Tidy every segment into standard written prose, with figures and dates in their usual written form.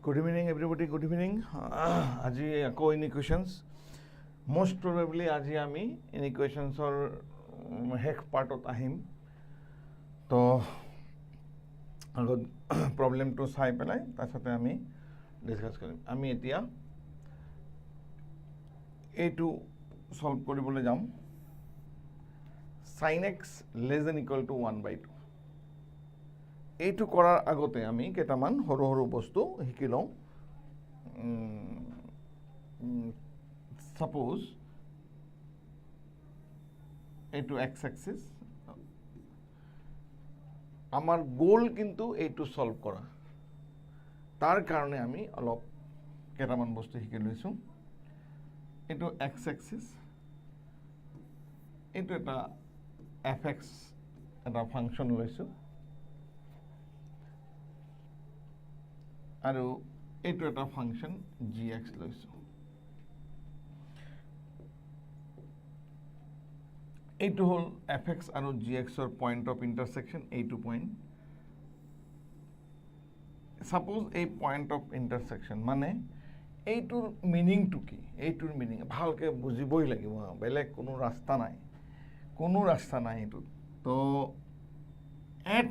Good evening, everybody. Good evening. আজি আকৌ ইনইকুৱেশ্যনছ most probably আজি আমি ইনইকুৱেশ্যনছৰ শেষ পাৰ্টত আহিম তো আগত প্ৰব্লেমটো চাই পেলাই তাৰপিছতে আমি ডিছকাছ কৰিম আমি এতিয়া এইটো সলভ কৰিবলৈ যাম sin x less than equal to 1/2 এইটো কৰাৰ আগতে আমি কেইটামান সৰু সৰু বস্তু শিকি লওঁ সাপোজ এইটো x axis আমাৰ গোল কিন্তু এইটো সলভ কৰা তাৰ কাৰণে আমি অলপ কেইটামান বস্তু শিকি লৈছো এইটো x axis এইটো এটা fx এটা ফাংচন লৈছো আৰু এইটো এটা ফাংচন gx লৈছো এইটো হল fx আৰু gx ৰ পয়েন্ট অফ ইন্টাৰসেকশন এইটো পয়েন্ট সাপোজ এই পয়েন্ট অফ ইন্টাৰসেকশন মানে এইটোৰ মিনিংটো কি এইটোৰ মিনিং ভালকে বুজিবই লাগিব বেলেগ কোনো ৰাস্তা নাই এইটো তো at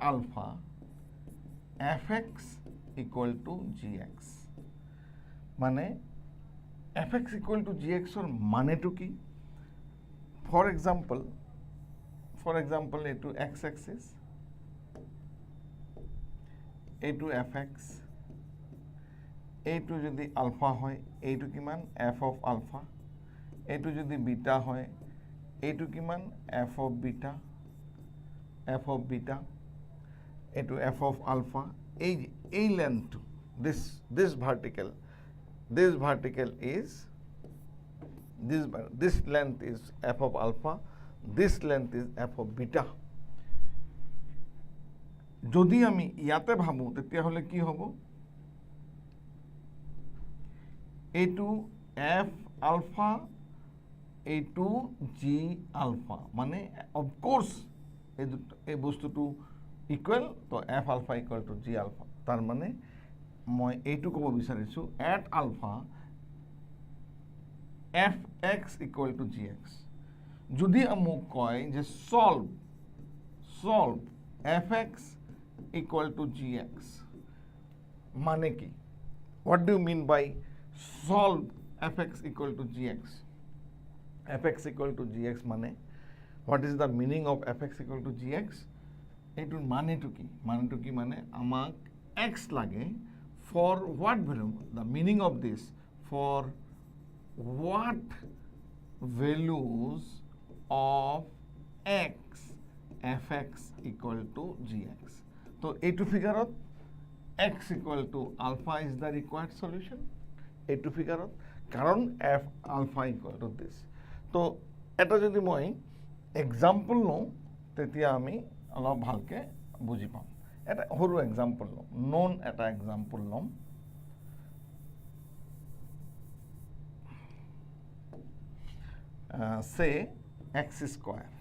alpha fx equal to gx মানে fx equal to gx or মানেটো কি for example এইটো x axis এইটো fx এইটো যদি আলফা হয় এইটো কিমান f of alpha এইটো যদি বিটা হয় এইটো কিমান f of beta এইটো f of alpha এই length this vertical is this length is f of alpha this length is f of beta যদি আমি ইয়াতে ভাবো তেতিয়া হলে কি হ'ব এইটো f alpha এইটো g alpha মানে of course এই বস্তুটো ইকুৱেল তো f alpha equal to g alpha তাৰ মানে মই এইটো ক'ব বিচাৰিছো at alpha fx equal to gx যদি মোক কয় যে solve fx equal to gx মানে কি what do you mean by solve fx equal to gx fx equal to gx মানে what is the meaning of fx equal to gx এইটোৰ মানেটো কি মানে আমাক x লাগে for what value the meaning of this for what values of x fx equal to gx তো এইটো ফিগাৰত x equal to alpha is the required solution এইটো ফিগাৰত কাৰণ f alpha equal to this তো এটা যদি মই এক্সাম্পল লওঁ তেতিয়া আমি অলপ ভালকে বুজি পাম এটা সৰু এক্সাম্পল লওঁ নন এটা এক্সাম্পল লম say x square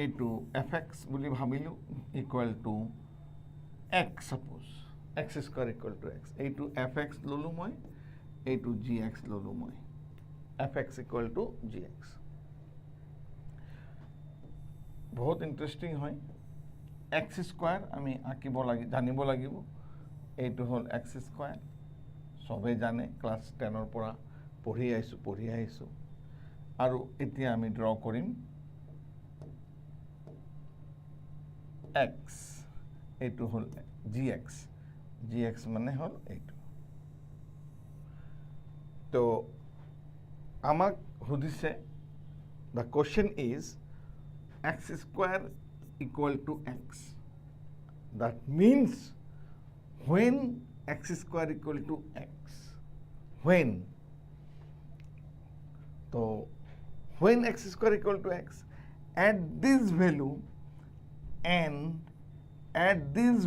এইটো fx বুলি ভাবিলো equal to x suppose x square equal to x এইটো fx ললো মই এইটো gx ললো মই fx equal to gx বহুত ইন্টারেস্টিং হয় x স্কয়ার আমি আঁকিব লাগি জানিব লাগিব এইটো হল x স্কয়ার সবে জানে ক্লাস 10 ৰ পৰা পঢ়ি আইছো আৰু এতিয়া আমি ড্ৰ কৰিম x এইটো হল gx মানে হল এইটো তো আমাক সুধিছে the question is x square equal to x that means when x square equal to x when x square equal to x at this value and at these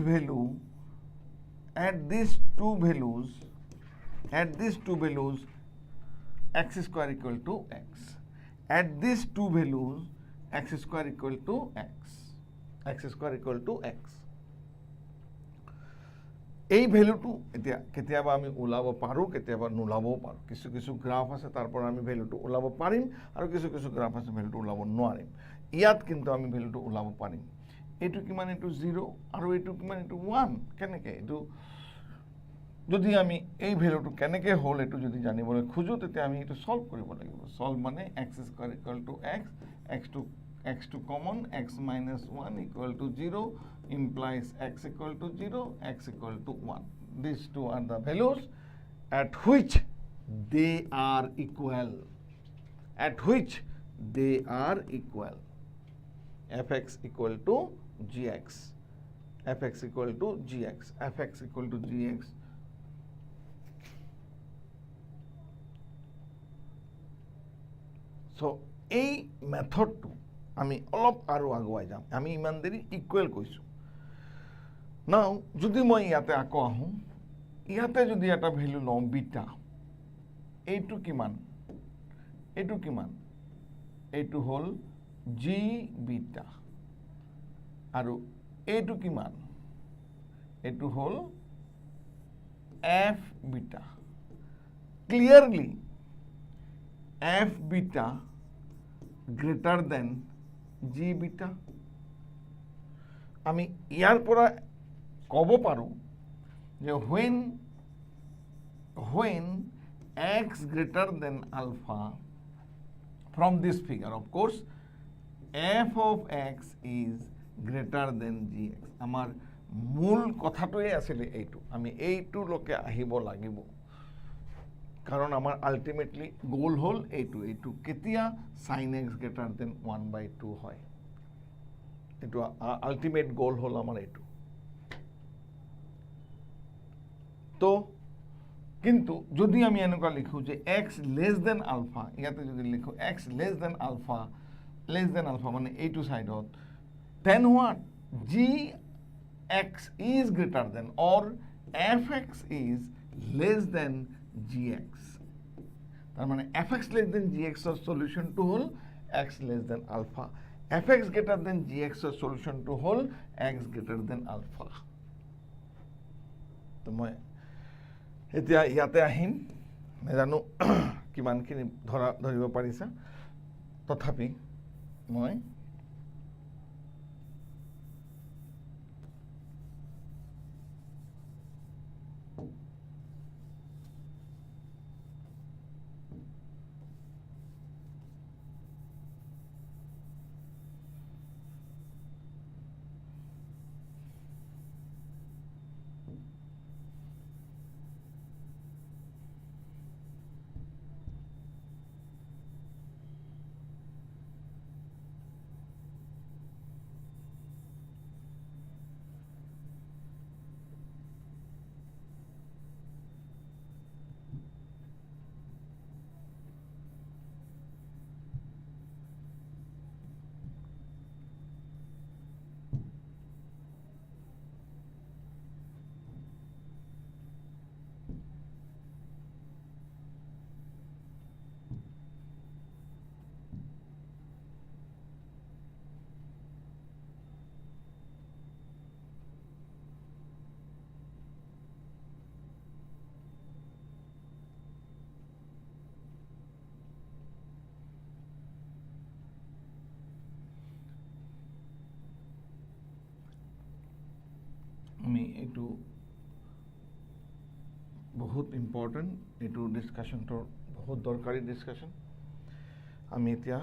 two values x square equal to x at these two values x square equal to x এই ভ্যালুটো এতিয়া কেতিয়াবা আমি ওলাব পাৰোঁ, কেতিয়াবা নোলাবও পাৰোঁ। কিছু কিছু গ্ৰাফ আছে তাৰ পৰা আমি ভ্যালুটো ওলাব পাৰিম, আৰু কিছু কিছু গ্ৰাফ আছে ভ্যালুটো ওলাব নোৱাৰিম। ইয়াত কিন্তু আমি ভ্যালুটো ওলাব পাৰিম। এইটো কিমান, এইটো 0, আৰু এইটো কিমান, এইটো 1। কেনেকৈ এইটো যদি আমি এই ভ্যালুটো কেনেকৈ হ'ল এইটো যদি জানিবলৈ খোজোঁ, তেতিয়া আমি এইটো সলভ কৰিব লাগিব। সলভ মানে x² = x, x2 common, x minus 1 = 0 implies x = 0, x = 1. These two are the values at which they are equal. At which they are equal. fx = gx. fx = gx. fx = gx. So, এই মেথডটো আমি অলপ আৰু আগুৱাই যাম। আমি ইমান দেৰি equal কৈছোঁ। নাও যদি মই ইয়াতে আকৌ আহোঁ, ইয়াতে যদি এটা ভ্যালু লওঁ বিটা, এইটো কিমান, এইটো কিমান, এইটো হ'ল জি বিটা, আৰু এইটো কিমান, এইটো হ'ল F beta. Clearly F beta greater than G beta. আমি ইয়াৰ পৰা ক'ব পাৰোঁ যে when x greater than alpha, from this figure of course f of x is greater than gx. আমাৰ মূল কথাটোৱে আছিলে এইটো, আমি এইটোলৈকে আহিব লাগিব, কাৰণ আমাৰ আল্টিমেটলি গোল হ'ল এইটো কেতিয়া sin x greater than 1/2 হয়। এইটো আল্টিমেট গোল হ'ল আমাৰ এইটো। তো কিন্তু যদি আমি এনেকুৱা লিখোঁ যে x less than alpha, ইয়াতে যদি লিখোঁ x less than alpha মানে এইটো সাইডত, then what, gx is greater than or fx is less than gx. তার মানে fx less than gx এর সলিউশনটো হ'ল x less than alpha, fx greater than gx এর সলিউশনটো হ'ল x greater than alpha. তো মই এতিয়া ইয়াতে আহিম, নাজানো কিমানখিনি ধৰিব পাৰিছা, তথাপি মই এইটো বহুত ইম্পৰ্টেণ্ট, এইটো ডিছকাশ্যনটো বহুত দৰকাৰী ডিছকাশ্যন। আমি এতিয়া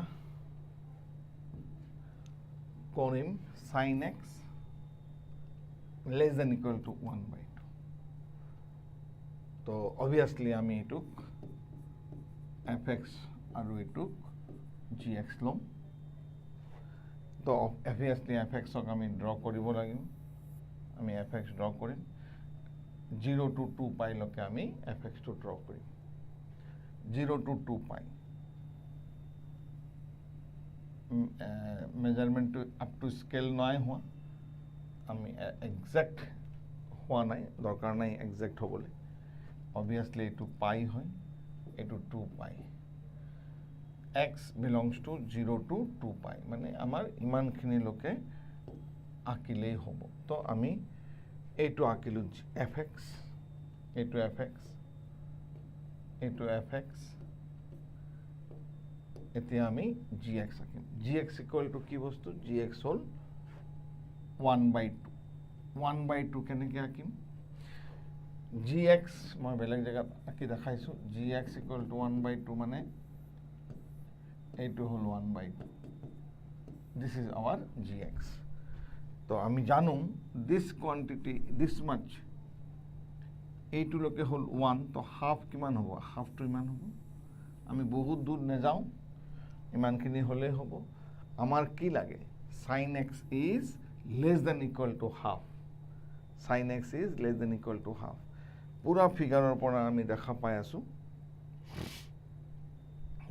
কৰিম sin x less than equal to 1/2. তো অবভিয়াছলি আমি এইটোক fx আৰু এইটোক gx ল'ম। তো অবভিয়াছলি fx-ক আমি ড্ৰ কৰিব লাগিব। আমি fx ড্ৰ কৰিম, 0 to 2π লৈকে আমি fx-টো ড্ৰ কৰিম। 0 to 2π মেজাৰমেণ্টটো আপ টু স্কেল নাই হোৱা, আমি একজেক্ট হোৱা নাই, দৰকাৰ নাই একজেক্ট হ'বলৈ। অবভিয়াছলি এইটো পাই হয়, এইটো 2π। x belongs to 0 to 2π, মানে আমাৰ ইমানখিনিলৈকে আঁকিলেই হ'ব। তো আমি এইটো আঁকিলোঁ fx, এইটো fx, এইটো fx, এতিয়া আমি gx আঁকিম। gx ইকুৱেল টু কি বস্তু? gx হ'ল 1/2। 1/2 কেনেকৈ আঁকিম? gx মই বেলেগ জেগাত আঁকি দেখাইছোঁ। gx ইকুৱেল টু 1/2 মানে এইটো হ'ল 1/2। This is our gx। তো আমি জানো দিছ কোৱান্টিটি দিছ মাছ, এইটোলৈকে হ'ল 1, তো হাফ কিমান হ'ব? হাফটো ইমান হ'ব। আমি বহুত দূৰ নাযাওঁ, ইমানখিনি হ'লেই হ'ব। আমাৰ কি লাগে? sin x is less than equal to half. sin x is less than equal to half. পুৰা ফিগাৰৰ পৰা আমি দেখা পাই আছোঁ,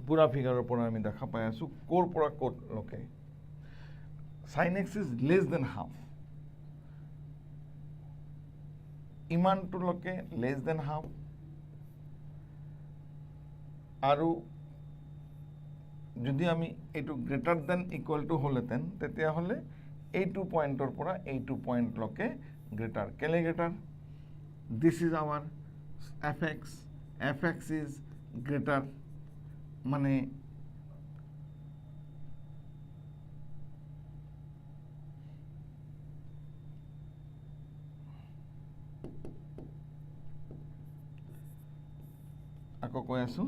পুৰা ফিগাৰৰ পৰা আমি দেখা পাই আছোঁ ক'ৰ পৰা ক'লৈকে sin x is less than half. ইমানটোলৈকে লেছ দেন হাফ, আৰু যদি আমি এইটো গ্ৰেটাৰ দেন ইকুৱেল টু হ'লেহেঁতেন তেতিয়াহ'লে এইটো পইণ্টৰ পৰা এইটো পইণ্টলৈকে গ্ৰেটাৰ। কেলে greater? This is our fx, fx is greater, মানে আকৌ কৈ আছোঁ,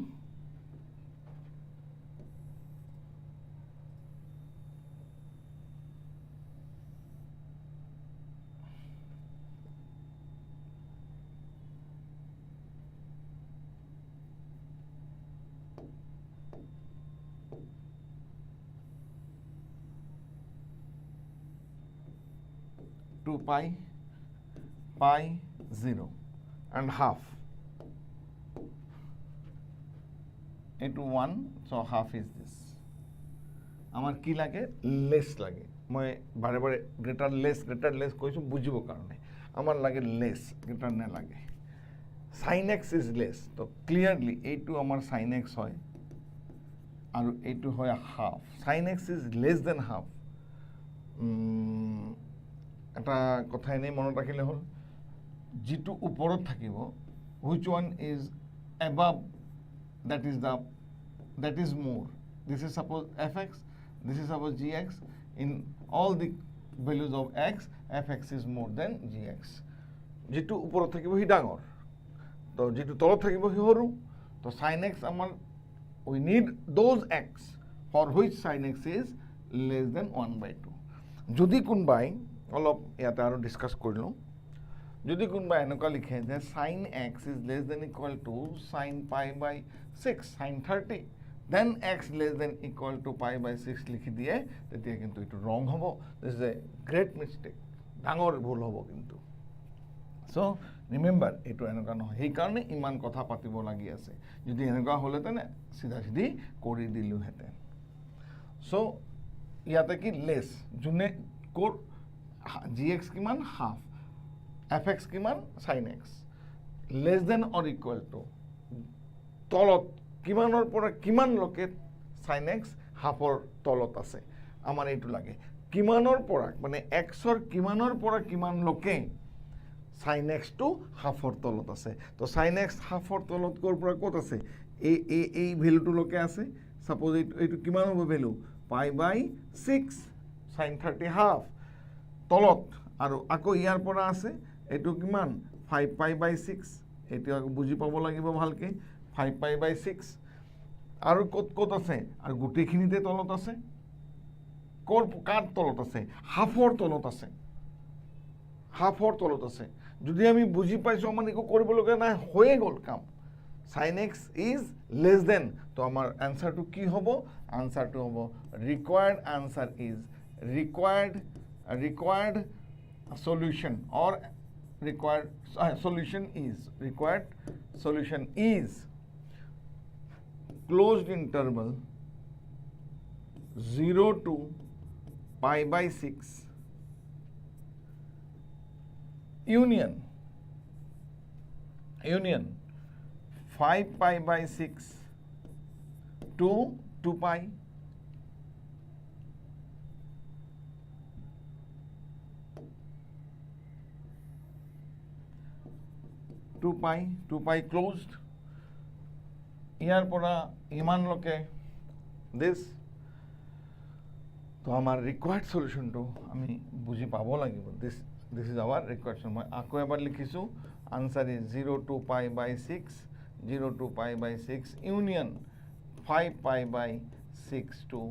টু পাই 0 and half, এইটো 1, so half is this. আমাৰ কি লাগে? লেছ লাগে। মই বাৰে বাৰে গ্ৰেটাৰ লেছ কৈছোঁ বুজিবৰ কাৰণে। আমাৰ লাগে লেছ, গ্ৰেটাৰ নালাগে। sin x ইজ লেছ, তো ক্লিয়াৰলি এইটো আমাৰ sin x হয় আৰু এইটো হয় হাফ। sin x is less than half. এটা কথা এনেই মনত ৰাখিলে হ'ল, যিটো ওপৰত থাকিব, which one is above, that is more. This is suppose fx, this is suppose gx. In all the values of x, fx is more than gx. যিটো ওপৰত থাকিব সি ডাঙৰ, তো যিটো তলত থাকিব সি সৰু। তো sin x আমাৰ we need those x for which sin x is less than 1/2. যদি কোনোবাই অলপ ইয়াতে আৰু ডিছকাছ কৰি লওঁ, যদি কোনোবাই এনেকুৱা লিখে যে sin x is less than equal to sin π/6 sin 30, then x less than equal to π/6 লিখি দিয়ে, তেতিয়া কিন্তু এইটো ৰং হ'ব। This is a great mistake, ডাঙৰ ভুল হ'ব কিন্তু। চ' ৰিমেম্বাৰ, এইটো এনেকুৱা নহয়, সেইকাৰণে ইমান কথা পাতিব লাগি আছে। যদি এনেকুৱা হ'লেহেঁতেন চিধা চিধি কৰি দিলোঁহেঁতেন। চ' ইয়াতে কি লেছ, যোনে ক'ৰ gx কিমান? হাফ। fx কিমান? sin x। Less than or equal to তলত কিমানৰ পৰা কিমানলৈকে sin x হাফৰ তলত আছে, আমাৰ এইটো লাগে। কিমানৰ পৰা মানে এক্সৰ কিমানৰ পৰা কিমানলৈকে sin x টো হাফৰ তলত আছে। তো sin x হাফৰ তলত ক'ৰ পৰা ক'ত আছে? এই ভেলুটোলৈকে আছে। ছাপ'জ এইটো কিমান হ'ব ভেলু? π/6 sin 30 হাফ তলত, আৰু আকৌ ইয়াৰ পৰা আছে এইটো কিমান? 5π/6। এইটো আকৌ বুজি পাব লাগিব ভালকৈ, 5π/6। আৰু ক'ত আছে? আৰু গোটেইখিনিতে তলত আছে। কাৰ তলত আছে? হাফৰ তলত আছে, হাফৰ তলত আছে। যদি আমি বুজি পাইছোঁ, আমাৰ একো কৰিবলগীয়া নাই, হৈয়ে গ'ল কাম। sin x is less than, তো আমাৰ এনচাৰটো কি হ'ব? আনচাৰটো হ'ব required answer is required solution or required solution is closed interval 0 to π/6 union 5π/6 to 2π. 2 pi closed ইয়াৰ পৰা ইমানলৈকে this তো আমাৰ ৰিকুৱাৰ্ড সলিউশনটো আমি বুজি পাব লাগিব this is our required solution মই আকৌ এবাৰ লিখিছো answer is 0 to pi by 6 0 to pi by 6 union 5 pi by 6 to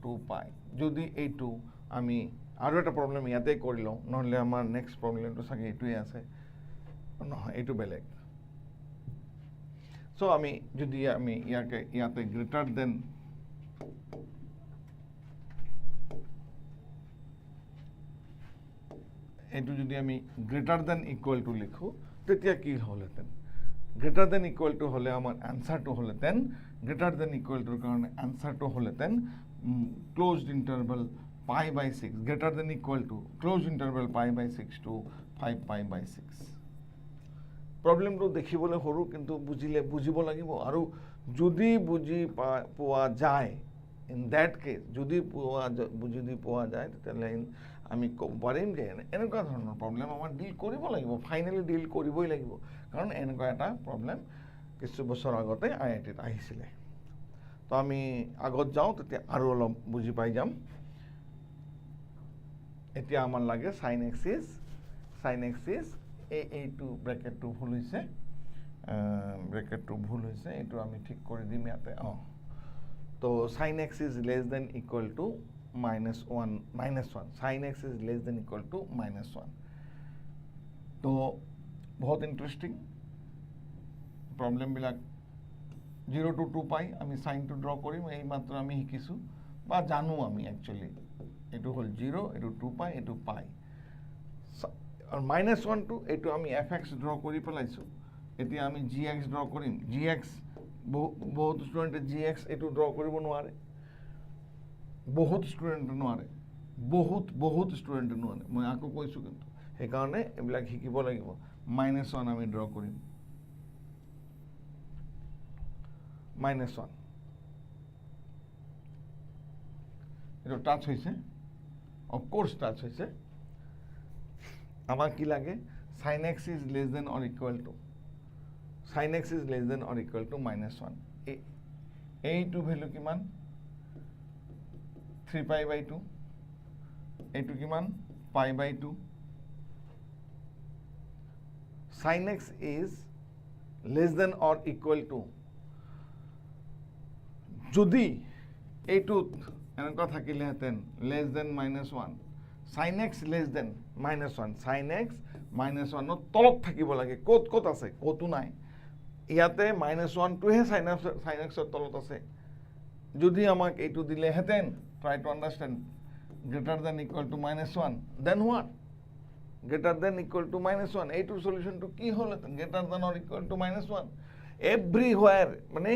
2 pi যদি এইটো আমি আৰু এটা প্ৰবলেম ইয়াতে কৰি লওঁ নহলে আমাৰ নেক্সট প্ৰবলেমটো সাগে এইটোই আছে নহয় এইটো বেলেগ সো আমি যদি আমি ইয়াতে গ্রেটার দেন এইটো যদি আমি গ্রেটার দেন ইকুয়াল টু লিখো তেতিয়া কি হলতেন গ্রেটার দেন ইকুয়াল টু হলে আমার আনসারটো হলতেন গ্রেটার দেন ইকুয়াল টুৰ কাৰণে আনসারটো হলতেন closed interval pi by 6 greater than equal to closed interval pi by 6 to 5 pi by 6 problem to দেখিবলে হৰু কিন্তু বুজিব লাগিব আৰু যদি বুজি পোৱা যায় in that case যদি পোৱা যায় তেতিয়ালে আমি পাৰিম যে এনেকুৱা ধৰণৰ প্ৰবলেম আমাৰ ডিল কৰিব লাগিব ফাইনালি ডিল কৰিবই লাগিব কাৰণ এনেকুৱা এটা প্ৰবলেম কিছু বছৰ আগতে আইআইটিত আহিছিলে তো আমি আগত যাওঁ তেতিয়া আৰু অলপ বুজি পাই যাম এতিয়া আমাৰ লাগে sin axis এইটো ব্ৰ্যাকেটটো ভুল হৈছে এইটো আমি ঠিক কৰি দিম ইয়াতে তো sin x is less than equal to minus 1 sin x is less than equal to -1 তো বহুত ইন্টারেস্টিং প্রবলেম বিলাক 0 to 2 pi আমি sin টো ড্র কৰিম এই মাত্ৰ আমি শিকিছো বা জানো আমি একচুয়ালি এটো হল 0 এটো 2 pi এটো pi আর -1 টু এটো আমি fx ড্র কৰি পেলাইছো এতিয়া আমি gx ড্ৰ কৰিম gx বহুত স্টুডেন্টে gx এটো ড্ৰ কৰিব নোৱাৰে বহুত স্টুডেন্টে নোৱাৰে বহুত স্টুডেন্টে নোৱাৰে মই আকৌ কৈছো কিন্তু সেই কাৰণে এবিলাক শিকিব লাগিব -1 আমি ড্ৰ কৰিম -1 এটো টাচ হৈছে of course টাচ হৈছে আমাক কি লাগে sin x is less than or equal to sin x is less than or equal to -1 এইটো ভ্যালু কিমান 3 pi by 2 এইটো কিমান pi by 2 sin x is less than or equal to যদি এইটো এনেকুৱা থাকিলে হেতেন less than -1 sin x less than -1 sin x -1 ৰ তলত থাকিব লাগে কত আছে কতো নাই ইয়াতে -1 টোহে sin x ৰ তলত আছে যদি আমাক এইটো দিলে হেতেন try to understand greater than equal to -1 then what greater than equal to -1 এইটোৰ সলিউশন টো কি হল হেতেন greater than or equal to -1 everywhere মানে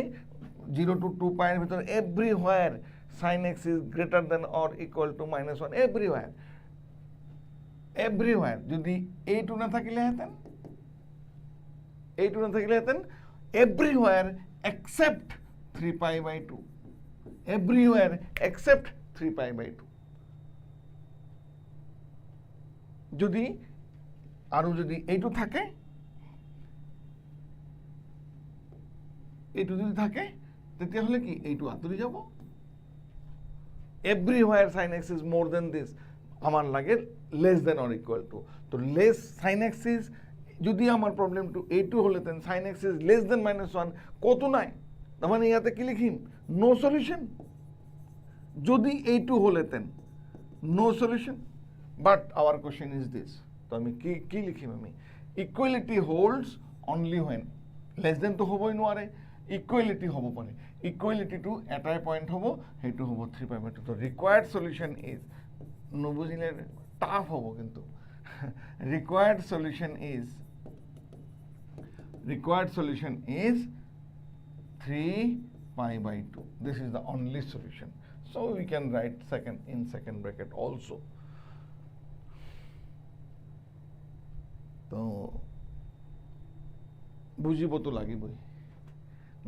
0 to 2 pi এর ভিতর everywhere sin x is greater than or equal to -1 everywhere যদি এইটো না থাকিলে হেতেন everywhere except 3 pi by 2 everywhere except 3 pi by 2 যদি আৰু যদি এইটো থাকে তেতিয়া হলে কি এইটো আতৰি যাব everywhere sin x is more than this আমার লাগে less than or equal to তো less sin x is যদি আমার প্রবলেম টু এইটো হলেতেন sin x is less than -1 কত নাই তার মানে ইয়াতে কি লিখিম নো সলিউশন যদি এইটো হলেতেন no solution but our question is this তো আমি কি লিখিম আমি equality holds only when less than তো হবই নোৱাৰে ইকুয়ালিটি হব পারে ইকুয়ালিটি টু এটাই পয়েন্ট হব হেতু হব 3 pi by 2 তো রিকোয়ার্ড সলিউশন ইজ নবুজিলে টাফ হব কিন্তু required solution is 3 pi by 2 this is the only solution so we can write second bracket also তো বুজিব তো লাগিবই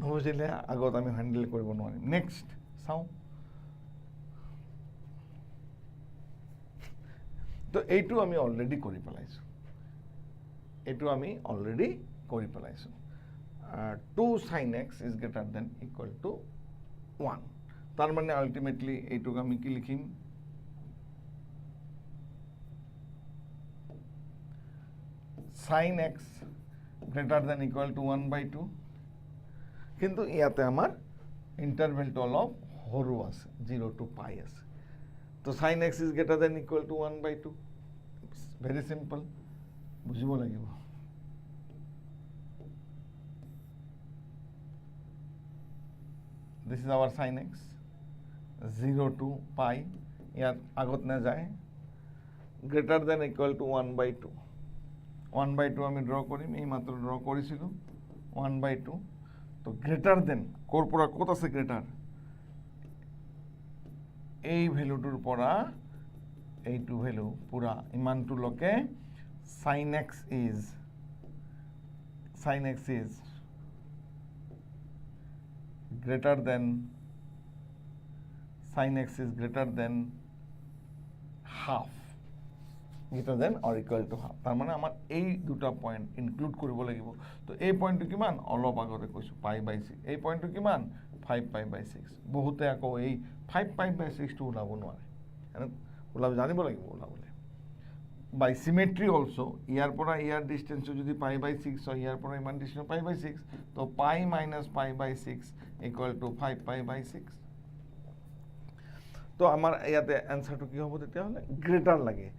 নবুজিলে আগত আমি হ্যান্ডেল কৰিব নোৱাৰিম নেক্সট চাও তো এইটো আমি অলৰেডি কৰি পেলাইছো এইটো আমি অলৰেডি কৰি পেলাইছোঁ 2 sin x is greater than equal to 1 তাৰ মানে আলটিমেটলি এইটোক আমি কি লিখিম sin x greater than equal to 1/2 কিন্তু ইয়াতে আমাৰ ইন্টাৰভেলটো অলপ সৰু আছে 0 to pi আছে তো sin x is greater than equal to 1/2 very simple বুজিব লাগিব this is our sin x 0 to pi ইয়াত আগত না যায় greater than equal to 1/2 1/2 আমি ড্র কৰিম এই মাত্ৰ ড্ৰ কৰিছিলো 1/2 তো গ্ৰেটাৰ দেন কোৰ পৰা কত আছে গ্ৰেটাৰ এই ভ্যালুটোৰ পৰা এইটো ভ্যালু পুরা ইমানটো লকে sin x is greater than sin x is greater than half greater than or equal to half তার মানে আমার এই দুটা পয়েন্ট ইনক্লুড কৰিব লাগিব তো এই পয়েন্টটো কিমান অলপ আগতে কৈছো π/6 এই পয়েন্টটো কিমান 5π/6 বহুতে আকৌ এই 5π/6 টো ওলাব নোৱাৰে মানে ওলাব জানিব লাগিব ওলাবলে বাই সিমেট্ৰি অলসো ইয়াৰ পৰা ইয়াৰ ডিসটেন্স যদি π/6 হয় ইয়াৰ পৰা ইমান ডিসটেন্স π/6 তো π - π/6 ইকুয়াল টু 5π/6 তো আমাৰ ইয়াতে আনসাৰটো কি হ'ব তেতিয়া হলে গ্ৰেটাৰ লাগে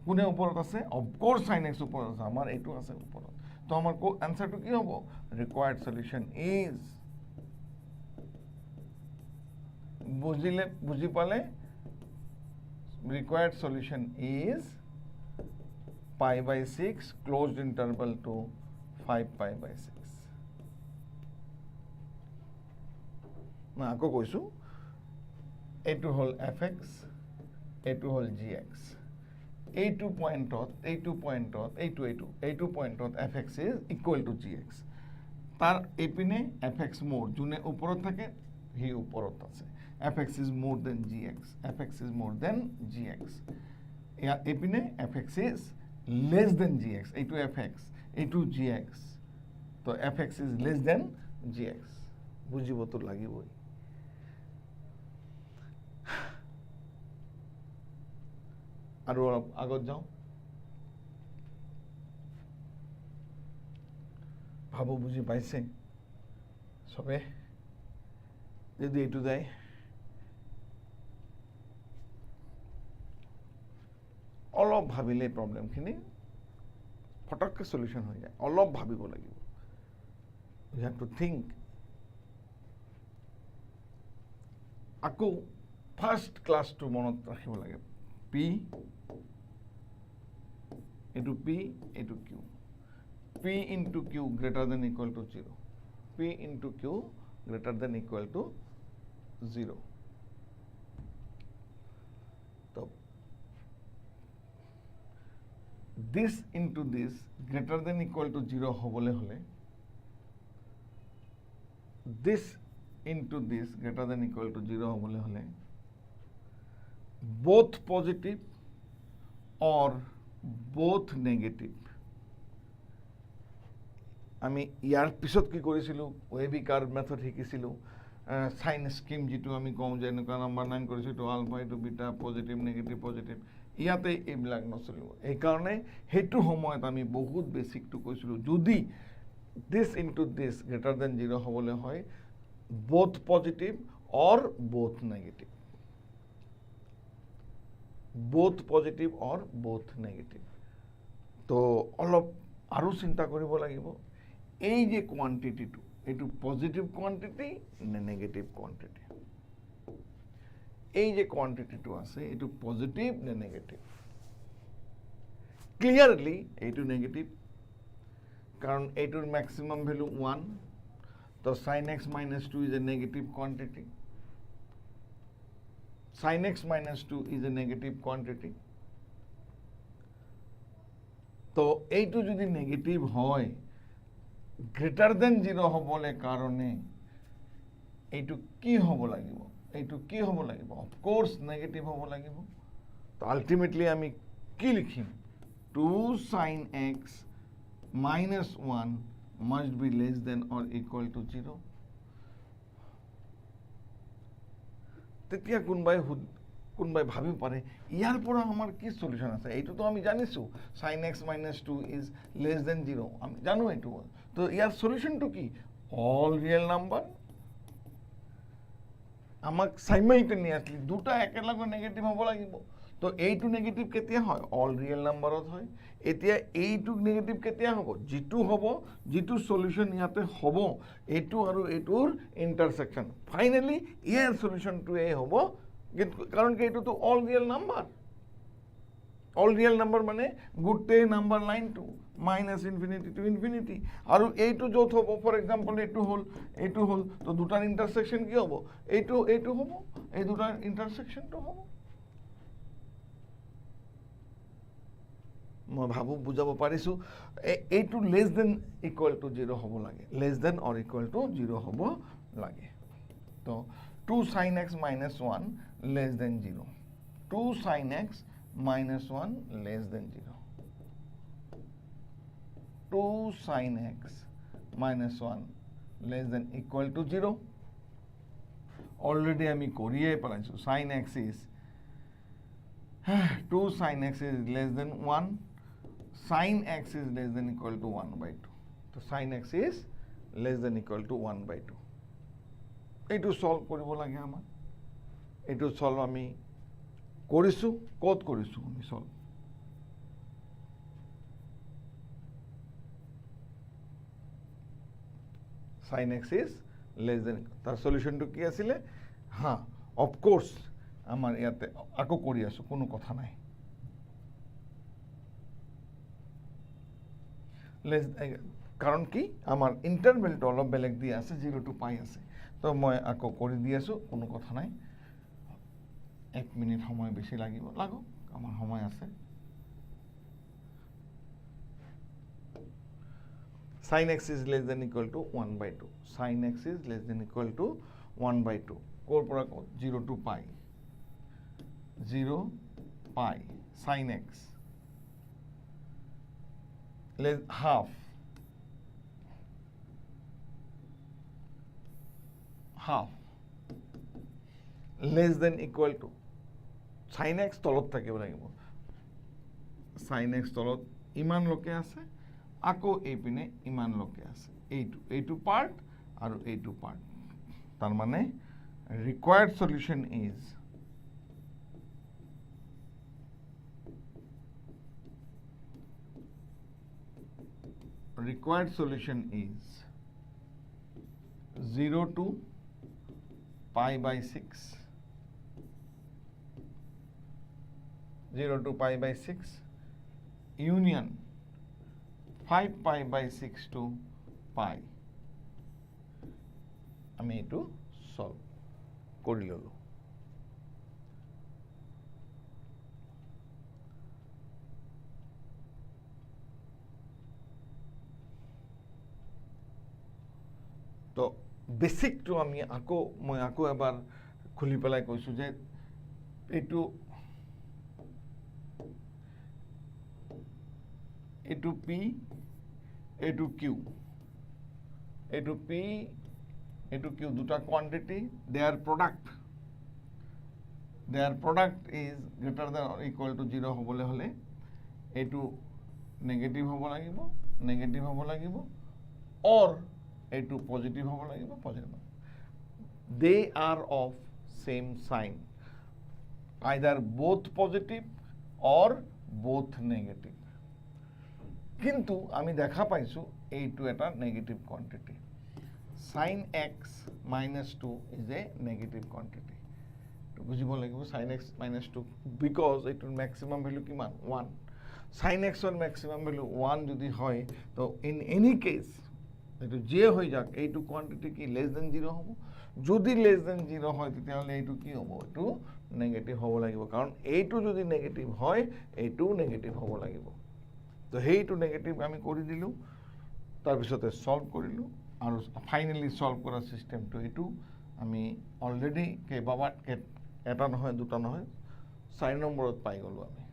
কোনে ওপৰত আছে অফ কোৰ্স sin x ওপৰত আছে আমাৰ এইটো আছে ওপৰত তো আমাৰ আনসাৰটো কি হ'ব ৰিকোয়াৰ্ড সলিউশন ইজ বুজি পালে required solution is π/6 closed interval to 5π/6 না আকৌ কৈছো এইটো হল fx এইটো হল gx এইটো পয়েন্টত fx is equal to gx তার এপিনে fx মোর যোনে উপৰত থাকে হি উপৰত আছে fx is more than gx ইয়াৰ এপিনে fx is less than gx এইটো fx এইটো gx তো fx is less than gx বুজিব তো লাগিবই আৰু আগত যাও ভাবো বুজি পাইছে সবে যদি এইটো যায় অলপ ভাবিলে প্ৰবলেমখিনি ফটককে সলিউশন হৈ যায় অলপ ভাবিব লাগিব you have to think আকৌ ফার্স্ট ক্লাসটো মনত ৰাখিব লাগে p into p into q p into q greater than equal to 0 p into q greater than equal to 0 so this into this greater than equal to 0 হবলে হলে this into this greater than equal to 0 হবলে হলে both positive or both negative আমি ইয়াৰ পিছত কি কৰিছিলো wavy curve method শিকিছিলো sign scheme যেটো আমি কম যে এনেকা নাম্বার 9 কৰিছো তো alpha to beta positive negative positive ইয়াতে এইবিলাক নচলিব এই কাৰণে হেতু সময়ত আমি বহুত বেসিক টু কৈছিলো যদি this into this greater than 0 হবলে হয় both positive or both negative তো অলপ আৰু চিন্তা কৰিব লাগিব এই যে কোয়ান্টিটিটো এটো পজিটিভ কোয়ান্টিটি নে নেগেটিভ কোয়ান্টিটি এই যে কোয়ান্টিটিটো আছে এটো পজিটিভ নে নেগেটিভ ক্লিয়ারলি এটো নেগেটিভ কারণ এটোর ম্যাক্সিমাম ভ্যালু 1 তো sin x - 2 is a negative quantity sin x - 2 is a negative quantity তো এইটো যদি নেগেটিভ হয় greater than 0 হবলে কারণে এইটো কি হব লাগিব অফ কোর্স নেগেটিভ হব লাগিব তো আলটিমেটলি আমি কি লিখিম 2 sin x minus 1 must be less than or equal to 0. তেতিয়া কোনবাই ভাবিব পাৰে ইয়াৰ পৰা আমাৰ কি সলিউশন আছে এইটো তো আমি জানিছো sin x - 2 is less than 0 আমি জানো এইটো তো ইয়াৰ সলিউশনটো কি অল রিয়েল নাম্বার আমাক সাইমালটেনিয়াসলি দুটা একেলগে নেগেটিভ হ'ব লাগিব তো এইটো নেগেটিভ কেতিয়া হয় অল রিয়েল নাম্বারত হয় এতিয়া এইটো নেগেটিভ কেতিয়া হ'ব যেটো হ'ব যেটো সলিউশন ইয়াতে হ'ব এইটো আৰু এইটোৰ ইন্টাৰসেকশন ফাইনালি ইয়াৰ সলিউশনটো এই হ'ব কাৰণ কি এইটো তো অল ৰিয়েল নাম্বাৰ মানে গোটেই নাম্বাৰ লাইনটো মাইনাস ইনফিনিটি টু ইনফিনিটি আৰু এইটো য'ত হ'ব ফৰ এক্সাম্পল এইটো হ'ল তো দুটাৰ ইন্টাৰসেকশন কি হ'ব এইটো হ'ব এই দুটাৰ ইন্টাৰসেকশনটো হ'ব মই ভাবো বুজাব পাৰিছো এইটো লেস দেন ইকুয়াল টু 0 হ'ব লাগে less than or equal to 0 হ'ব লাগে তো 2 sin x minus 1 less than 0 2 sin x minus 1 less than 0 2 sin x minus 1 less than equal to 0 already আমি করিয়ে পেলাইছো sin x is 2 sin x is less than 1 sin x is less than equal to 1/2 so sin x is less than equal to 1/2 এইটো solve কৰিব লাগে আমাৰ এইটো solve আমি কৰিছো কত কৰিছো আমি solve sin x is less than তাৰ সলিউশনটো কি আছিল হ্যাঁ অফ কোৰ্স আমাৰ ইয়াতে আকো কৰি আছো কোনো কথা নাই লেস কারণ কি আমার ইন্টারভেলটো অলপ বেলেগ দি আছে 0 to pi আছে তো মই আকো কৰি দি আছো কোনো কথা নাই 1 মিনিট সময় বেশি লাগিব লাগো আমার সময় আছে sin x is less than equal to 1/2 sin x is less than equal to 1/2 কোৰ পৰা 0 to pi 0 pi sin x less half less than equal to sin x তলত থাকিব লাগিব sin x তলত ইমান লোকে আছে আকো এই পিনে ইমান লোকে আছে এইটো পার্ট আর এইটো পার্ট তার মানে required solution is required solution is 0 to pi/6 0 to pi/6 union 5 pi/6 to pi আমি এটো সলভ কৰি ললো তো বেসিক তো আমি মই এবাৰ খুলি পেলাই কৈছো যে এটো p এটো q এটো p এটো q দুটা quantity their product is greater than or equal to 0 হবলে হলে এটো নেগেটিভ হ'ব লাগিব or এটো পজিটিভ হ'ব লাগিব they are of same sign either both positive or both negative কিন্তু আমি দেখা পাইছো এইটো এটা negative quantity sin x - 2 is a negative quantity তো বুজিব লাগিব sin x - 2 because এটোৰ maximum value কিমান 1 sin x এর ম্যাক্সিমাম ভ্যালু 1 যদি হয় তো ইন এনি কেস এটো যে হৈ যাক এইটো কোয়ান্টিটি কি লেস দেন 0 হ'ব যদি লেস দেন 0 হয় তেতিয়াহলে এইটো কি হ'ব এটো নেগেটিভ হ'ব লাগিব কারণ এইটো যদি নেগেটিভ হয় এইটো নেগেটিভ হ'ব লাগিব তো হেইটো নেগেটিভ আমি কৰি দিলু তাৰ পিছতে সলভ কৰিলু আৰু ফাইনালি সলভ কৰা সিস্টেমটো এইটো আমি অলৰেডি কেইবাবাৰ এটা নহয় দুটা নহয় 4 নম্বৰত পাই গলো আমি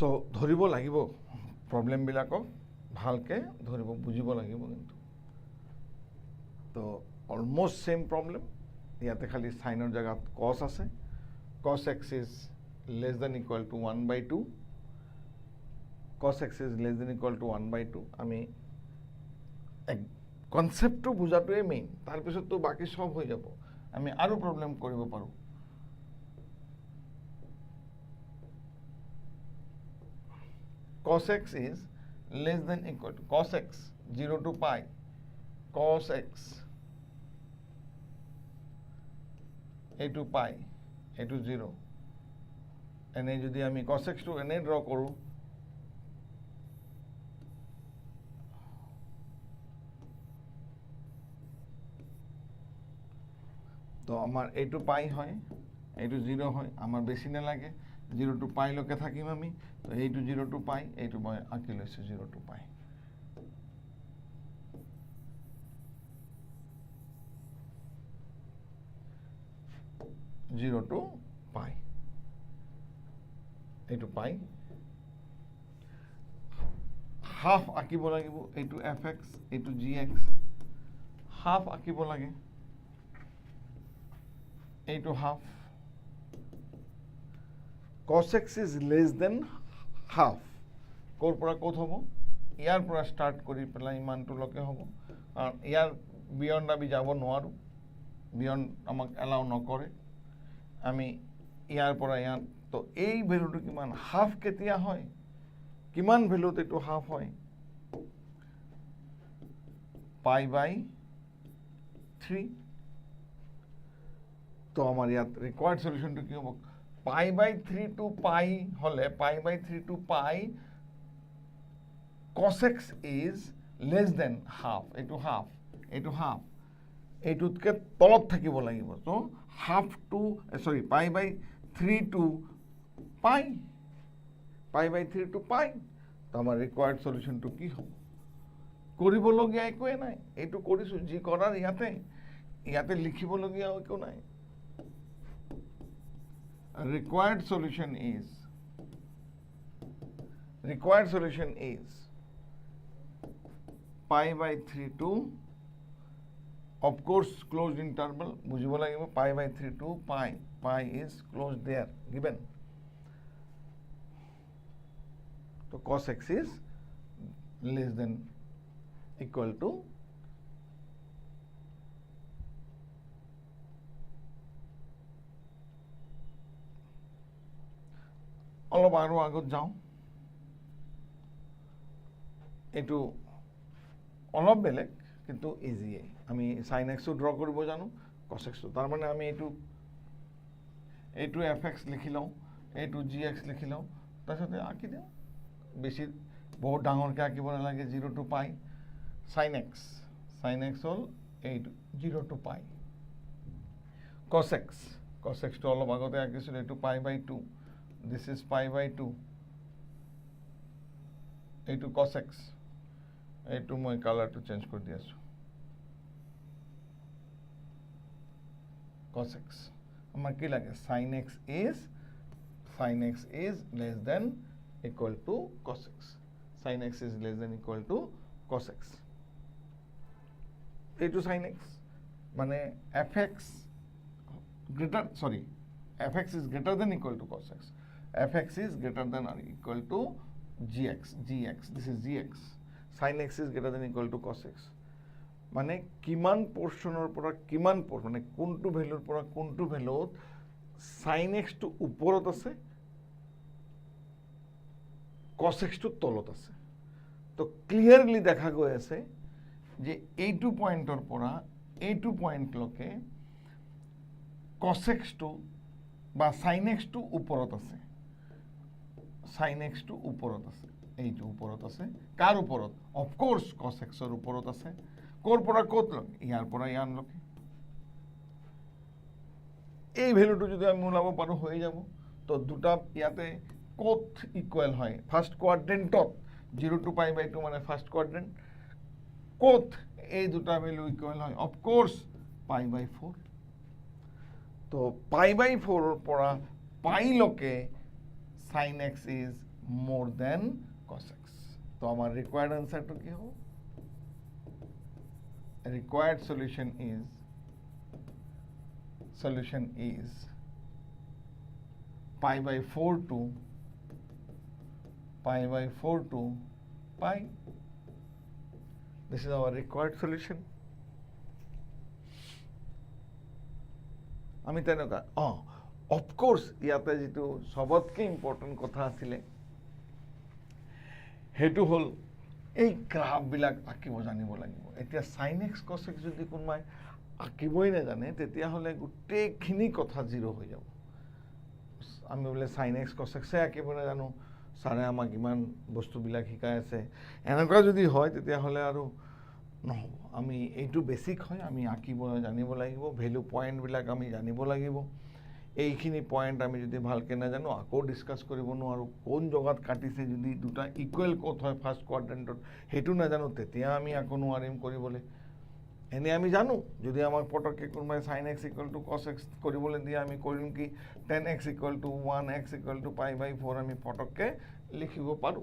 সো ধৰিব লাগিব প্ৰবলেমবিলাকক ভালকে ধৰিব বুজিব লাগিব কিন্তু তো অলমোস্ট সেম প্ৰবলেম ইয়াতে খালি সাইনৰ জায়গাত cos আছে cos x is less than equal to 1/2 cos x is less than equal to 1/2 আমি কনসেপ্টটো বুজাটোৱে মেইন তাৰপিছত তো বাকি সব হৈ যাব আমি আৰু প্ৰবলেম কৰিব পাৰো cos x is less than equal to cos x 0 to pi cos x a to pi a to 0 এনে যদি আমি cos x টো এনে ড্ৰ কৰো তো আমার a to pi হয় a to 0 হয় আমার বেশি না লাগে 0 to pi লকে থাকিম আমি তো a to 0 to pi a to মই আঁকি লৈছো 0 to pi Zero to pi. A to pi. Half আঁকিব লাগিব a to fx, a to gx. Half আঁকিব লাগে a to half. Cos x is less than half. কোৰ পৰা কত হ'ব ইয়াৰ পৰা স্টাৰ্ট কৰি পেলাই ইমানটো লকে হ'ব আৰু ইয়াৰ বিয়ন্ড আমি যাব নোৱাৰো বিয়ন্ড আমাক এলাউ নকৰে আমি ইয়াৰ পৰা ইয়াৰ তো এই ভ্যালুটো কিমান হাফ কেতিয়া হয় কিমান ভ্যালুত এটো হাফ হয় pi/3 তো আমাৰ ইয়াত ৰিকোয়াৰ্ড সলিউশনটো কি হ'ব pi/3 টু pi হলে pi/3 to pi cos x is less than half এটো হাফ এটুতকে তলত থাকিব লাগিব তো half to sorry pi/3 to pi pi/3 to pi তো আমাৰ ৰিকোয়াৰ্ড সলিউশনটো কি হ'ব কৰিব লগিয়া একোই নাই এটো কৰিছো জি কৰাৰ ইয়াতে লিখিব লগিয়া একো নাই required solution is pi/3 to of course closed interval বুজিব লাগিব pi/3 to pi is closed there given so cos x is less than equal to অলপ আৰু আগত যাও এটো অলপ বেলেগ কিন্তু ইজি আমি sin x ও ড্র কৰিব জানো cos x তাৰ মানে আমি এটো fx লিখি লও এটো gx লিখি লও তাৰপিছত আঁকি দিও বেছি বহুত ডাঙৰকে আঁকিব নালাগে 0 to pi sin x hall 0 to pi cos x তো অলপ আগতে আঁকিছিল এটো pi/2 this is pi/2 এটো cos x এটো মই কালারটো চেঞ্জ কৰি দি আছো cos x আমার কি লাগে sin x is less than equal to cos x sin x is less than equal to cos x এটো sin x মানে fx is greater than equal to cos x fx is greater than or equal to gx this is gx sin x is greater than equal to cos x মানে কিমান পোৰ্শনৰ পৰা কিমান মানে কোনটো ভ্যালুৰ পৰা কোনটো ভ্যালুত sin x টো ওপৰত আছে cos x টো তলত আছে তো ক্লিয়াৰলি দেখা গৈ আছে যে এইটো পয়েন্টৰ পৰা এইটো পয়েন্ট লকে cos x টো বা sin x টো ওপৰত আছে sin x টো ওপৰত আছে এইটো ওপৰত আছে কাৰ ওপৰত অফ কোৰ্স cos x ৰ ওপৰত আছে কোৰ পৰা কত লকে ইয়াৰ পৰা ইয়ান লকে এই ভ্যালুটো যদি আমি ওলাব পাৰো হৈ যাব তো দুটা ইয়াতে কত ইকুয়াল হয় ফার্স্ট কোয়াড্রেন্টত 0 to pi/2 মানে ফার্স্ট কোয়াড্রেন্ট কত এই দুটা ভ্যালু ইকুয়াল হয় অফ কোর্স pi/4 তো pi/4 ৰ পৰা pi লকে sin x is more than cos x. তো আমার required answer to কি হবে? Required solution is pi/4 to pi. This is our required solution. আমি তেনেকুৱা of course ইয়াতে যেটো সবতকে ইম্পৰ্টেন্ট কথা আছিল হেতু হল এই গ্ৰাফ বিলাক আঁকিব জানিব লাগিব এতিয়া sin x cos x যদি কোনমাই আঁকিবই না জানে তেতিয়া হলে গুটেখিনি কথা জিরো হৈ যাব আমি বলে sin x cos x আঁকিব না জানো সারে আমাক ইমান বস্তু বিলাক শিকাই আছে এনেকুৱা যদি হয় তেতিয়া হলে আৰু নহব আমি এইটো বেসিক হয় আমি আঁকিব জানিব লাগিব ভ্যালু পয়েন্ট বিলাক আমি জানিব লাগিব এইখিনি পয়েন্ট আমি যদি ভালকে না জানো আকৌ ডিসকাস কৰিব নোৱাৰো কোন জগাত কাটিছে যদি দুটা ইকুয়াল কোত হয় ফাৰ্স্ট কোয়াড্ৰেন্টত হেতু না জানো তেতিয়া আমি আকৌ নোৱাৰিম কৰিবলে এনে আমি জানো যদি আমাক পটকে কোনবাই sin x = cos x কৰিবলে দিয়ে আমি কৰিম কি tan x = 1 x = pi/4 আমি পটকে লিখিব পাৰো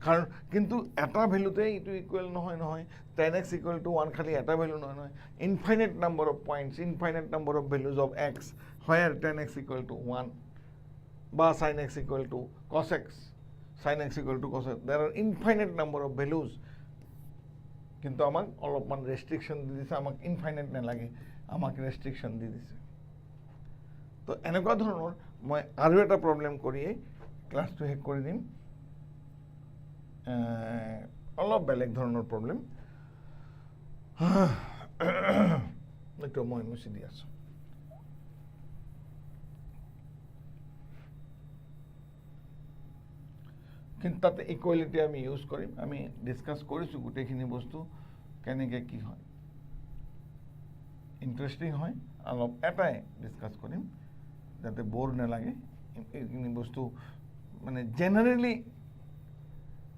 কারণ কিন্তু এটা ভ্যালুতে ইটো ইকুয়াল নহয় tan x = 1 খালি এটা ভ্যালু নহয় infinite number of points infinite number of values of x where tan x = 1 বা sin x = cos x sin x = cos x there are infinite number of values কিন্তু আমাক অলপমান restriction দি দিছে আমাক infinite না লাগে আমাক রেস্ট্রিকশন দি দিছে তো এনেকুৱা ধৰণৰ মই আৰু এটা প্ৰবলেম কৰিয়ে ক্লাসটো হেক কৰি দিম অলপ বেলেগ ধৰণৰ প্ৰবলেম এইটো মই মুছি দি আছো কিন্তু তাতে ইকুয়ালিটি আমি ইউজ কৰিম আমি ডিসকাস কৰিছো গুটেখিনি বস্তু কেনেকে কি হয় ইন্টাৰেস্টিং হয় অলপ এটাই ডিসকাস কৰিম যাতে বোৰ না লাগে এইখিনি বস্তু মানে জেনাৰেলি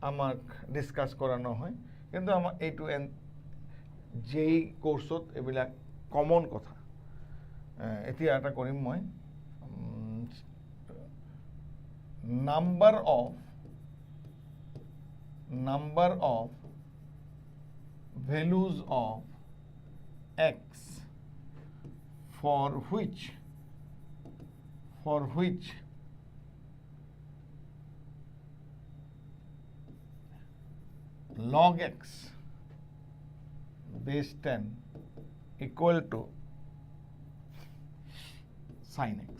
আমাক ডিসকাস কৰানো হয় কিন্তু আমাৰ এইটো যেই কোৰ্সত এবিলাক কমন কথা এতিয়া এটা কৰিম মই number of values of x for which log x base 10 equal to sin x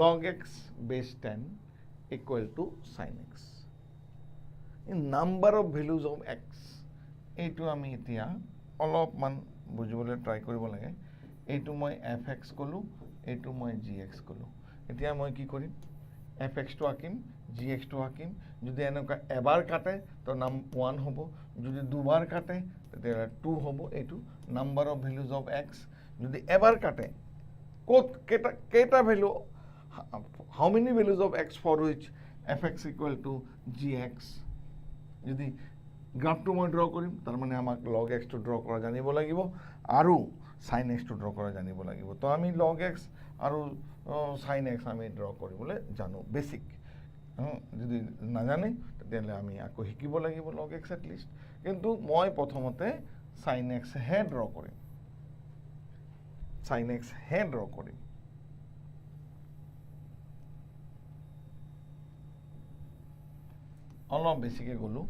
log x base 10 equal to sin x in number of values of x এইটো আমি এতিয়া অলপমান বুজিবলৈ ট্রাই কৰিব লাগে এইটো মই fx কলো এইটো মই gx কলো এতিয়া মই কি কৰিম fx টো আকিম gx টো আকিম যদি এনেকা এবাৰ কাটে তো নাম 1 হ'ব যদি দুবাৰ কাটে তেতিয়া 2 হ'ব এইটো number of values of x যদি এবাৰ কাটে কোত কেটা value how many values of x for which fx equal to gx যদি গ্রাফটো মই ড্র কৰিম তাৰ মানে আমাক log x টো ড্ৰ কৰা জানিব লাগিব আৰু sin x টো ড্ৰ কৰা জানিব লাগিব তো আমি log x আৰু sin x আমি ড্ৰ কৰিবলৈ জানো বেসিক যদি না জানে তেতিয়ালে আমি আকৌ শিকিব লাগিব log x at least কিন্তু মই প্ৰথমতে sin x হে ড্ৰ কৰিম অলপ বেছিকে গলো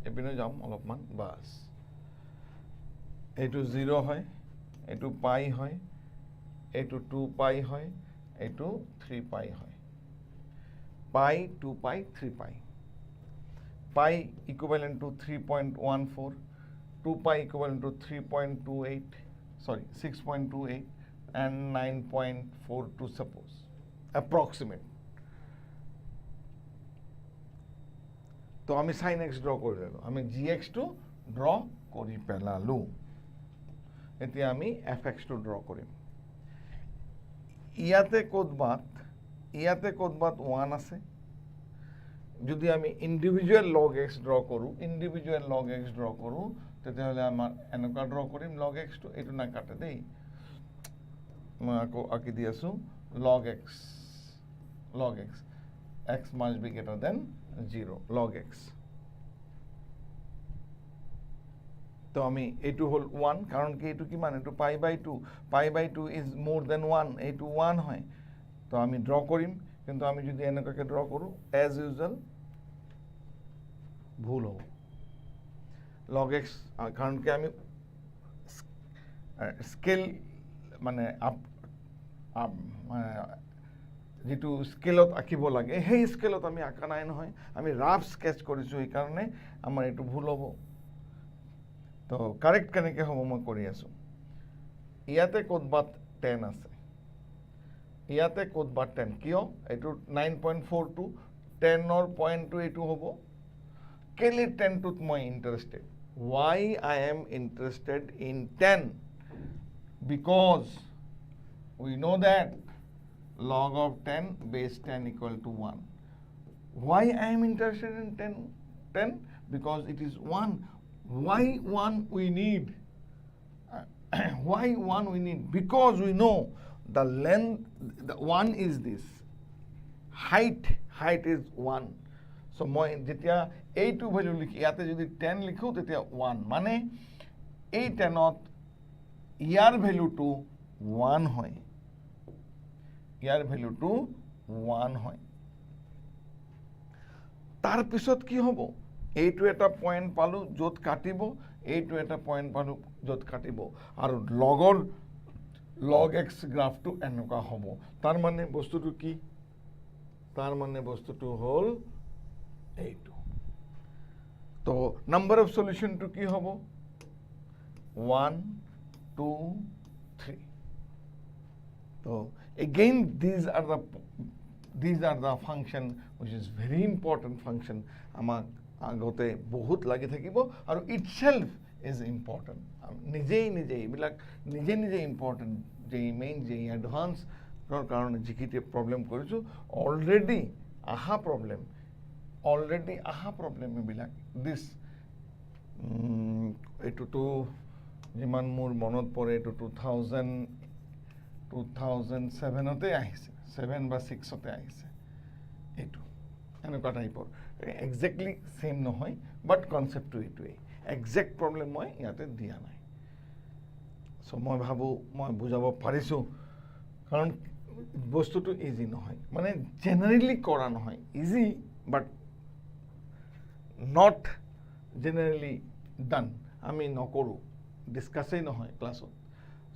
এপিনে যাম অলপমান বাস এইটো 0 হয় এইটো পাই হয় এইটো 2 পাই হয় এইটো 3 পাই হয় পাই 2 পাই 3 পাই পাই equivalent to 3.14 2 pi equivalent to 3.28 sorry 6.28 and 9.42 suppose approximate তো আমি sin x ড্র কৰি ললো আমি gx টো ড্ৰ কৰি পেলালো এতিয়া আমি fx টো ড্ৰ কৰিম ইয়াতে কোডবাত 1 আছে যদি আমি ইন্ডিভিজুয়াল log x ড্ৰ কৰো তেতিয়াহলে আমাৰ এনেকুৱা ড্ৰ কৰিম log x টো এটো না কাটে দেই মই আকৌ আকি দি আছো log x x must be greater than 0 log x. তো আমি এইটো হল 1 কারণ কি এইটো কি মান এইটো pi/2 is more than 1 এইটো 1 হয় তো আমি ড্র কৰিম কিন্তু আমি যদি এনেকাকে ড্ৰ কৰো as usual ভুল হ'ব log x কারণ কি আমি স্কেল মানে যেটো স্কেলত আঁকিব লাগে সেই স্কেলত আমি আঁকা নাই নহয় আমি রাফ স্কেচ কৰিছো এই কাৰণে আমাৰ এইটো ভুল হ'ব তো কাৰেক্ট কেনেকে হ'ব মই কৰি আছো ইয়াতে কোডবাত 10 আছে ইয়াতে কোডবাত 10 কিয় এইটো 9.42 10 ৰ পইণ্টটো এইটো হ'ব কেলে 10 টুত মই interested why I am interested in 10 because we know that log of 10 base 10 equal to 1 why I am interested in 10 because it is 1 why 1 we need why 1 we need because we know the length the 1 is this height is 1 so moi jetia a2 value likhi yate jodi 10 likhu tetia 1 mane a 10 ot ইয়ার value to 1 হয় ইয়ার value to 1 হয় তার পিছত কি হ'ব এইটো এটা point পালো যত কাটিব এইটো এটা পয়েন্ট পালো যত কাটিব আৰু লগৰ log x গ্ৰাফটো এনেকা হ'ব তাৰ মানে বস্তুটো কি তাৰ মানে বস্তুটো হল এইটো তো নাম্বার অফ সলিউশন টু কি হ'ব 1 2 3 so again these are the function which is very important function আমাক আগতে বহুত লাগি থাকিব আৰু itself is important নিজেই বিলাক নিজে important যে মেইন যে এডভান্স ৰ কাৰণে জিকিতে প্ৰবলেম কৰিছো অলৰেডি আহা প্ৰবলেম বিলাক দিস এটো যিমান মোৰ মনত পৰে এটো 2007 তে আহিছে 7 বা 6 তে আহিছে এটো এনেকুৱা টাইপৰ এক্স্যাক্টলি সেম নহয় বাট কনসেপ্টটো এটোই এক্সাক্ট প্ৰবলেম মই ইয়াতে দিয়া নাই সো মই ভাবো মই বুজাব পাৰিছো কাৰণ বস্তুটো ইজি নহয় মানে জেনাৰেলি কৰা নহয় ইজি বাট নট জেনাৰেলি ডান আমি নকৰো ডিসকাসই নহয় ক্লাছত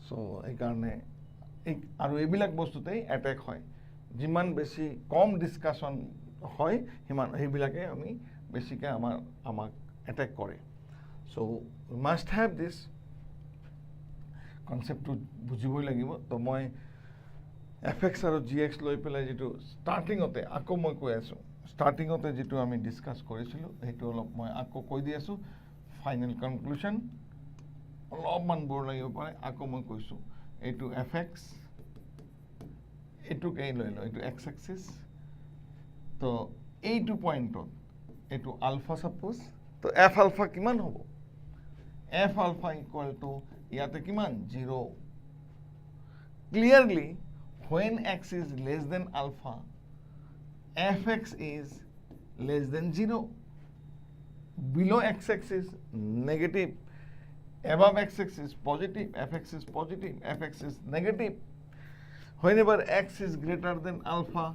সো এই কাৰণে আৰু এইবিলাক বস্তুতে অ্যাটাক হয় যিমান বেছি কম ডিসকাশন হয় হিমান এইবিলাকে আমি বেছিকে আমাক অ্যাটাক কৰে so we must have this কনসেপ্টটো বুজিবই লাগিব তো মই fx আৰু gx লৈ পেলাই যেটো স্টাৰ্টিংতে আকৌ মই কৈ আছো স্টাৰ্টিংতে যেটো আমি ডিসকাস কৰিছিলো হেতু অলপ মই আকৌ কৈ দি আছো ফাইনাল কনক্লুশন অলপমান বৰ লাগিব পাৰে আকৌ মই কৈছো এইটো fx এইটো কে লৈ ল এইটো x axis তো এইটো পয়েন্টত এইটো আলফা সাপোজ তো f আলফা কিমান হ'ব f alpha equal to ইয়াতে কিমান 0 clearly when x is less than alpha fx is less than 0 below x axis negative above x axis positive fx is positive fx is negative whenever x is greater than alpha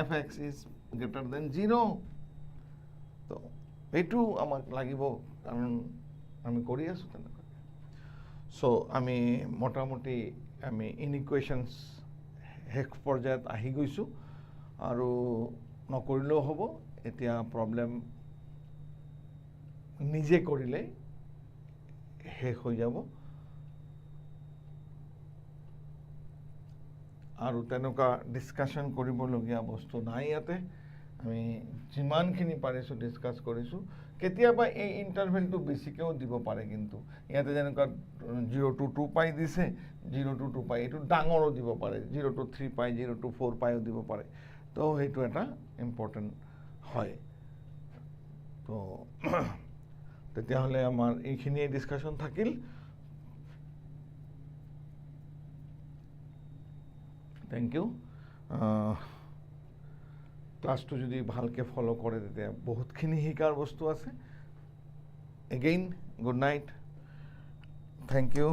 fx is greater than 0 তো এটু আমাক লাগিব কারণ আমি কৰি আছো তেনেকৈ so আমি মোটামুটি আমি ইনইকুয়েশনস হেক পৰ্যায়ত আহি গৈছো আৰু নকৰিলেও হ'ব এতিয়া প্ৰবলেম নিজে কৰিলে হেক হৈ যাব আৰু তেনেকুৱা ডিসকাশন কৰিবলগীয়া বস্তু নাই ইয়াতে আমি যিমানখিনি পাৰিছো ডিসকাস কৰিছো কেতিয়াবা এই ইন্টাৰভেলটো বেছিকেও দিব পাৰে কিন্তু ইয়াতে যেনেকুৱা 0 to 2 পাই দিছে 0 to 2 পাই এটো ডাঙৰো দিব পাৰে 0 to 3 পাই 0 to 4 পাইও দিব পাৰে তো হেতু এটা ইম্পৰ্টেন্ট হয় তো তেতিয়া হলে আমাৰ এইখিনি ডিসকাশন থাকিল থ্যাংক ইউ ক্লাছটো যদি ভালকৈ ফ'ল' কৰে তেতিয়া বহুতখিনি শিকাৰ বস্তু আছে। Again good night, thank U.